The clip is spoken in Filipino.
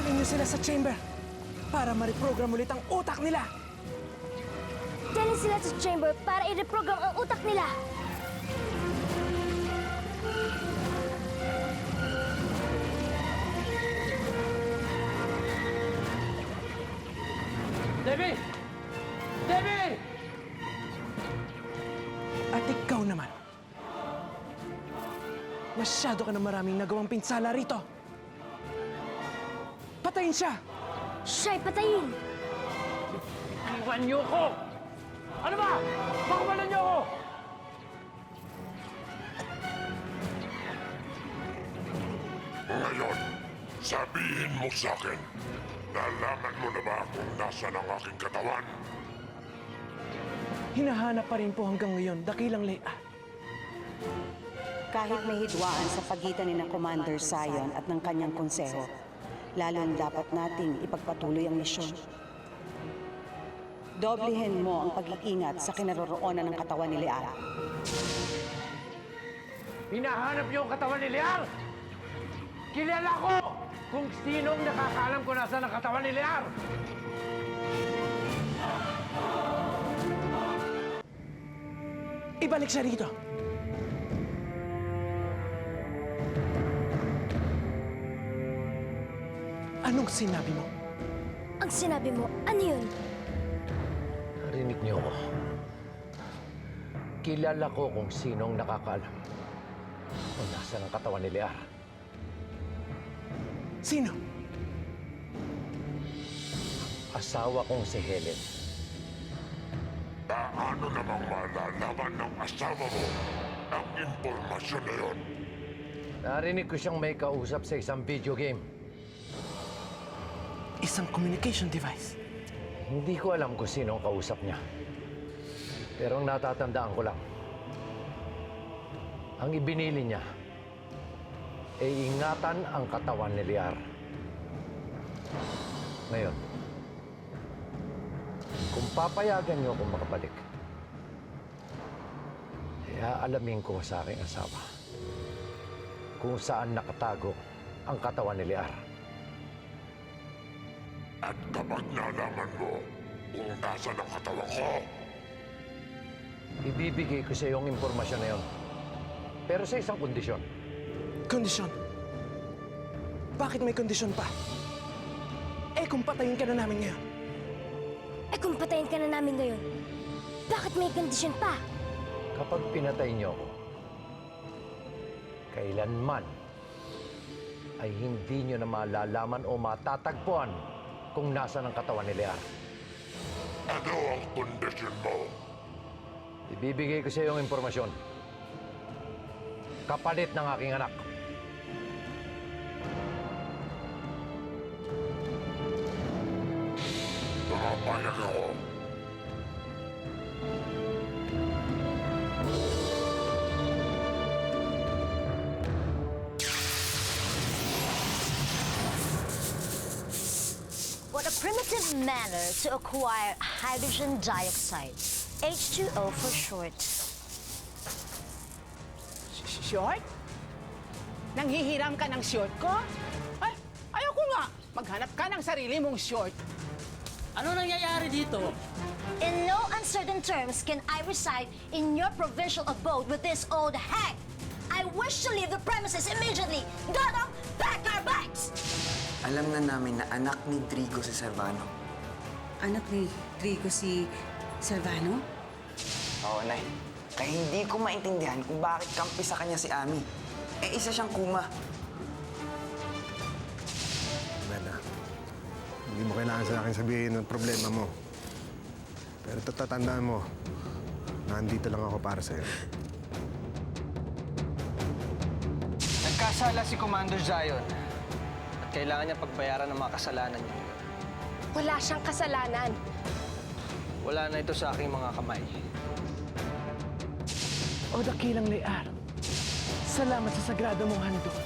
Dalhin niyo sila sa chamber para ma-reprogram ulit ang utak nila. Dalhin sila sa chamber para i-reprogram ang utak nila. Debbie! Debbie! At ikaw naman. Masyado ka na maraming nagawang pinsala rito. Patayin siya! Siya'y patayin! Iwan niyo ko! Ano ba? Pakawalan niyo ako! Ngayon, sabihin mo sa akin, nalaman mo na ba kung nasaan ang aking katawan? Hinahanap pa rin po hanggang ngayon, Dakilang Lea. Kahit may hidwaan sa pagitan ni na Commander Zion at ng kanyang konseho, lalong dapat nating ipagpatuloy ang misyon. Doblehin mo ang pag-iingat sa kinaroroonan ng katawan ni Leal. Hinahanap niyo ang katawan ni Lear! Kilala ko kung sinong nakakaalam kung nasaan ang katawan ni Lear! Ibalik siya rito. Anong sinabi mo? Ang sinabi mo, ano yun? Narinig niyo ako. Kilala ko kung sinong nakakaalam kung nasaan ang katawan ni Lear. Sino? Asawa kong si Helen. Paano namang malalaman ng asawa mo ang impormasyon na yon? Narinig ko siyang may kausap sa isang video game. Isang communication device. Hindi ko alam kung sino ang kausap niya. Pero ang natatandaan ko lang, ang ibinili niya ay ingatan ang katawan ni Lear. Ngayon, kung papayagan niyo akong makabalik, alamin ko sa aking asawa kung saan nakatago ang katawan ni Lear. At kapag nalaman mo kung nasaan ang katawan ko, Ibibigay ko sa iyo ang impormasyon na yon. Pero sa isang kondisyon. Kondisyon? Bakit may kondisyon pa? Eh kung patayin ka na namin ngayon. Eh kung patayin ka na namin ngayon, bakit may kondisyon pa? Kapag pinatay niyo ako, kailanman ay hindi niyo na malalaman o matatagpuan kung nasaan ang katawan ni Lear. ano ang kondisyon mo? Ibibigay ko sa iyo ang impormasyon. Kapalit ng aking anak. Nakapayag ako. What a primitive manner to acquire hydrogen dioxide. H2O for short. Short? Nanghihiram ka ng short ko? Ay, ayoko nga. Maghanap ka ng sarili mong short. Ano nangyayari dito? In no uncertain terms can I reside in your provincial abode with this old hag. I wish to leave the premises immediately. Got up, pack our bags! Alam na namin na anak ni Drigo si Servano. Anak ni Drigo si Servano? Oo, Nay. Kaya hindi ko maintindihan kung bakit kampi sa kanya si Ami. Eh, isa siyang kuma. Bella, hindi mo kailangan sa akin sabihin ang problema mo. Pero tatandaan mo, nandito lang ako para sa'yo. Nagkasala si Commander Zion at kailangan niya pagbayaran ng mga kasalanan niya. Wala siyang kasalanan. Wala na ito sa aking mga kamay. O Dakilang Lear, salamat sa sagrado mong handog.